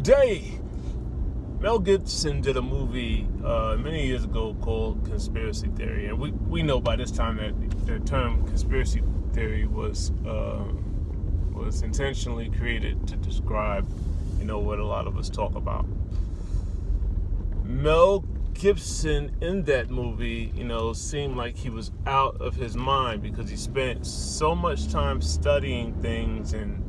Today, Mel Gibson did a movie many years ago called Conspiracy Theory, and we know by this time that the term conspiracy theory was intentionally created to describe, what a lot of us talk about. Mel Gibson in that movie, seemed like he was out of his mind because he spent so much time studying things and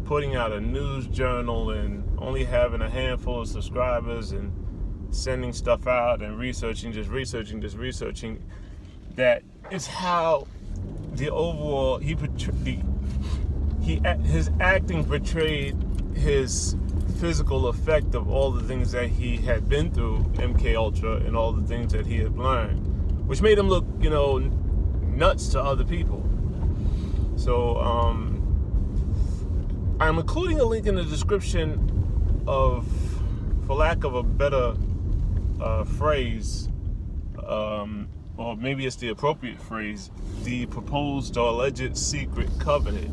putting out a news journal and only having a handful of subscribers and sending stuff out and researching. That is how the overall his acting portrayed his physical effect of all the things that he had been through MK Ultra and all the things that he had learned, which made him look, nuts to other people. So I'm including a link in the description of, for lack of a better phrase, or maybe it's the appropriate phrase, the proposed or alleged secret covenant,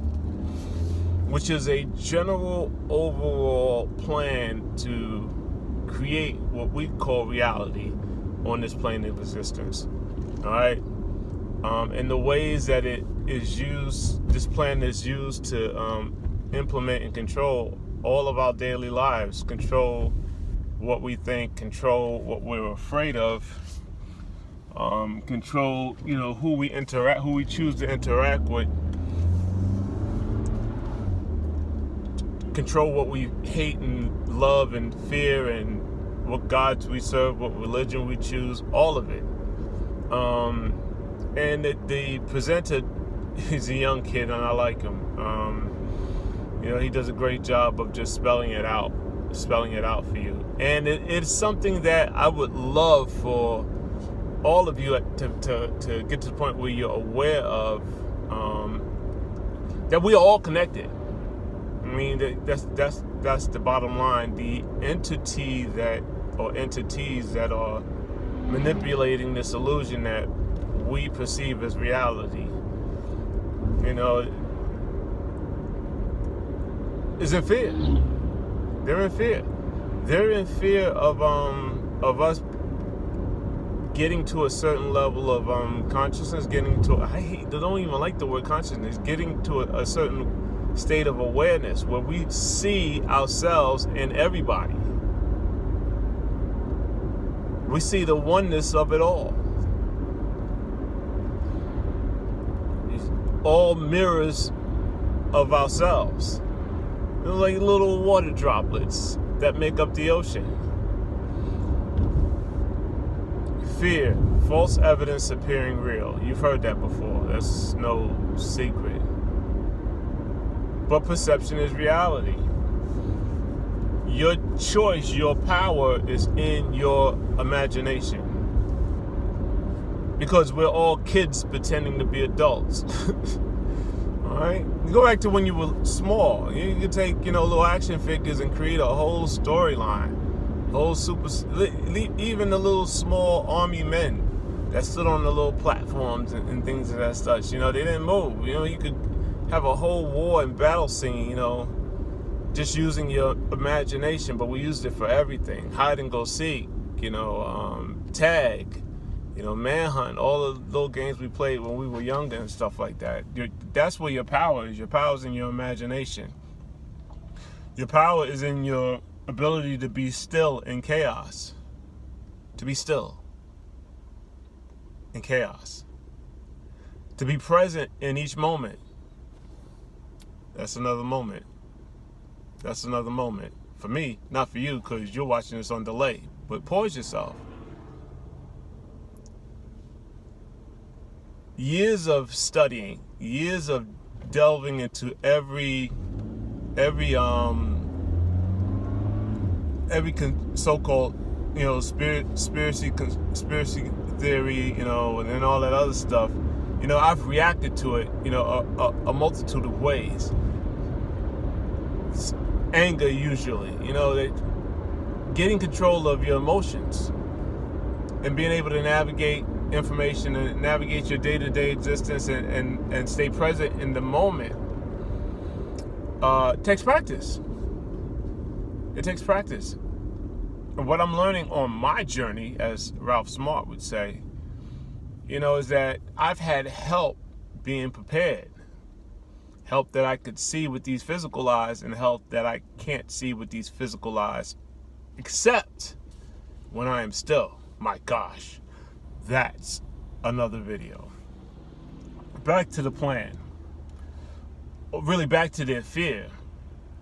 which is a general overall plan to create what we call reality on this plane of existence. All right? And the ways that it is used, this plan is used to implement and control all of our daily lives, control what we think, control what we're afraid of, control, who we choose to interact with, control what we hate and love and fear, and what gods we serve, what religion we choose, all of it. And the presenter, he's a young kid, and I like him. He does a great job of just spelling it out for you. And it's something that I would love for all of you to get to the point where you're aware of, that we are all connected. I mean, that's the bottom line. The entities that are manipulating this illusion that we perceive as reality, is in fear. They're in fear. They're in fear of us getting to a certain level of consciousness, I don't even like the word consciousness, getting to a certain state of awareness where we see ourselves in everybody. We see the oneness of it all. It's all mirrors of ourselves. They're like little water droplets that make up the ocean. Fear, false evidence appearing real. You've heard that before. That's no secret. But perception is reality. Your choice, your power is in your imagination. Because we're all kids pretending to be adults. Alright? Go back to when you were small. You could take, little action figures and create a whole storyline. Even the little small army men that stood on the little platforms and things of that such. They didn't move. You could have a whole war and battle scene, just using your imagination, but we used it for everything. Hide and go seek, tag, manhunt, all the little games we played when we were younger and stuff like that. That's where your power is. Your power is in your imagination. Your power is in your ability to be still in chaos. To be still in chaos. To be present in each moment. That's another moment. That's another moment. For me, not for you, because you're watching this on delay. But pause yourself. Years of studying, years of delving into every so-called, conspiracy theory, and all that other stuff. I've reacted to it, a multitude of ways. It's anger usually, getting control of your emotions and being able to navigate information and navigate your day-to-day existence and stay present in the moment takes practice. It takes practice. And what I'm learning on my journey, as Ralph Smart would say, is that I've had help being prepared. Help that I could see with these physical eyes, and help that I can't see with these physical eyes, except when I am still. My gosh, that's another video. Back to the plan. Really back to their fear.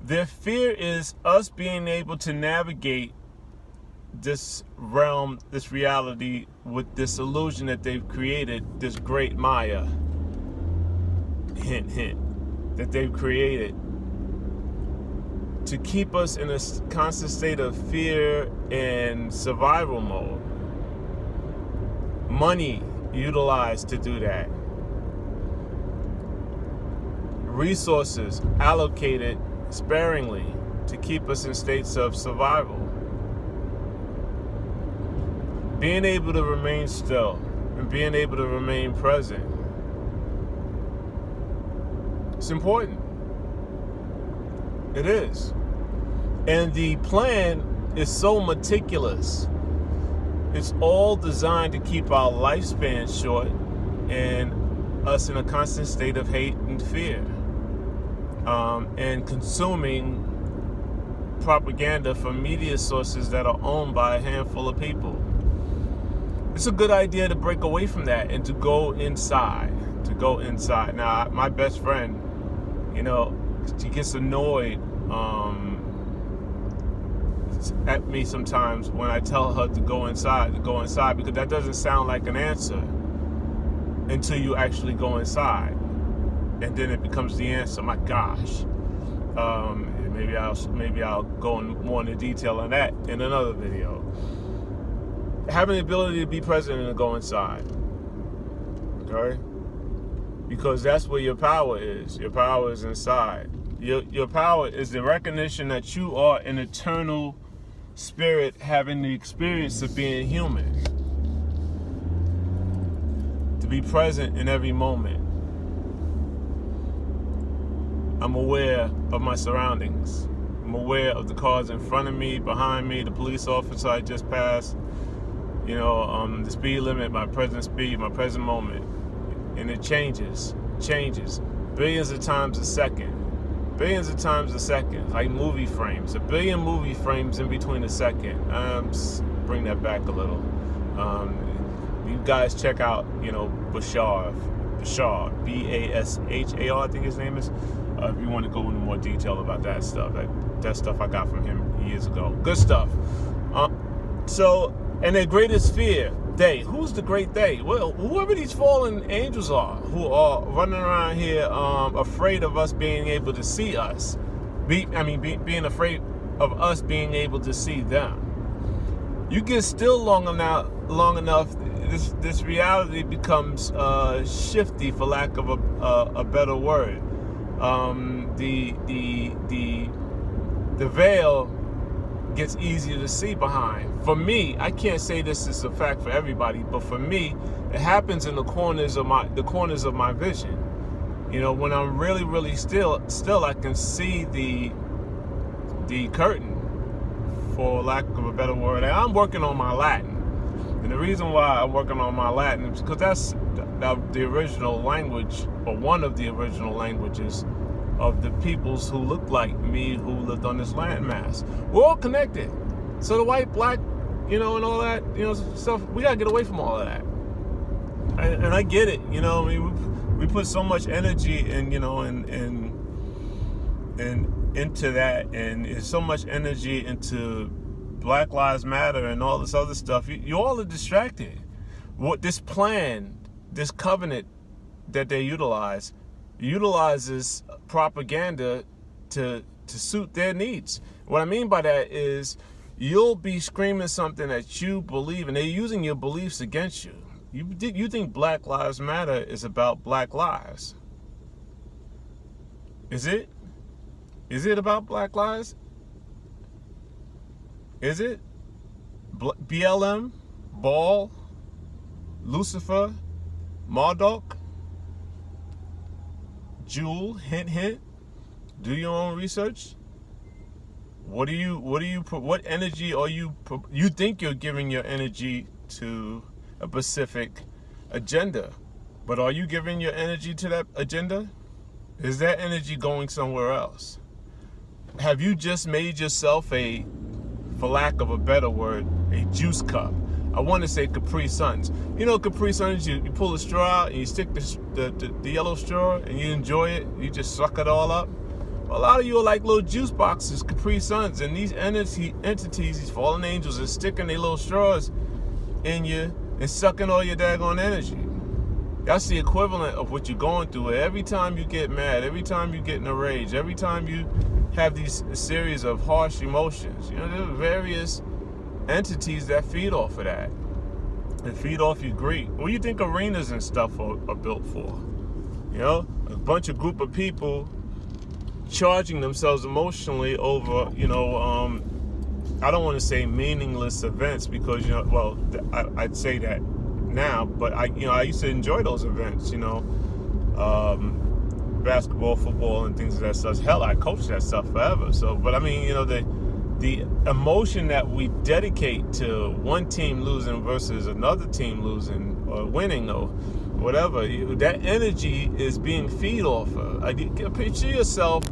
Their fear is us being able to navigate this realm, this reality, with this illusion that they've created, this great Maya, hint, hint, that they've created to keep us in a constant state of fear and survival mode. Money utilized to do that. Resources allocated sparingly to keep us in states of survival. Being able to remain still and being able to remain present. It's important. It is. And the plan is so meticulous. It's all designed to keep our lifespan short and us in a constant state of hate and fear. And consuming propaganda from media sources that are owned by a handful of people. It's a good idea to break away from that and to go inside. Now, my best friend, she gets annoyed at me sometimes when I tell her to go inside, because that doesn't sound like an answer until you actually go inside. And then it becomes the answer. My gosh. Maybe I'll go more into detail on that in another video. Having the ability to be present and to go inside. Okay? Because that's where your power is. Your power is inside. Your power is the recognition that you are an eternal spirit having the experience of being human. To be present in every moment. I'm aware of my surroundings. I'm aware of the cars in front of me, behind me, the police officer I just passed, the speed limit, my present speed, my present moment. And it changes billions of times a second, like movie frames, 1 billion movie frames in between a second. Bring that back a little. You guys check out, Bashar, Bashar, I think his name is. If you want to go into more detail about that stuff, that stuff I got from him years ago. Good stuff. And their greatest fear, who's the great they? Well, whoever these fallen angels are, who are running around here afraid of us being able to see us, being afraid of us being able to see them. You get still long enough, this reality becomes shifty, for lack of a better word. The veil gets easier to see behind. For me, I can't say this is a fact for everybody, but for me, it happens in the corners of my vision. When I'm really, really still, I can see the curtain, for lack of a better word. And I'm working on my Latin. And the reason why I'm working on my Latin is because that's the original language, or one of the original languages of the peoples who look like me, who lived on this landmass. We're all connected. So the white, black, and all that, stuff, we gotta get away from all of that. And I get it, we put so much energy and into that, and there's so much energy into Black Lives Matter and all this other stuff. You all are distracted. What this plan, this covenant that they utilizes propaganda to suit their needs. What I mean by that is you'll be screaming something that you believe, and they're using your beliefs against you. You think Black Lives Matter is about black lives. Is it? Is it about black lives? Is it? BLM? Baal? Lucifer? Marduk? Jewel? Hint, hint. Do your own research. What energy are you think you're giving your energy to a specific agenda, but are you giving your energy to that agenda? Is that energy going somewhere else? Have you just made yourself for lack of a better word, a juice cup? I want to say Capri Suns. You know Capri Suns, you pull the straw out and you stick the yellow straw and you enjoy it. You just suck it all up. A lot of you are like little juice boxes, Capri Suns, and these entities, these fallen angels, are sticking their little straws in you and sucking all your daggone energy. That's the equivalent of what you're going through. Every time you get mad, every time you get in a rage, every time you have these series of harsh emotions, there are various entities that feed off of that and feed off your greed. What do you think arenas and stuff are built for? A bunch of group of people charging themselves emotionally over, I don't want to say meaningless events because, I'd say that now, but I used to enjoy those events, basketball, football, and things of that such. Hell, I coached that stuff forever. So, but I mean, the emotion that we dedicate to one team losing versus another team losing or winning or whatever, that energy is being fed off of. Picture yourself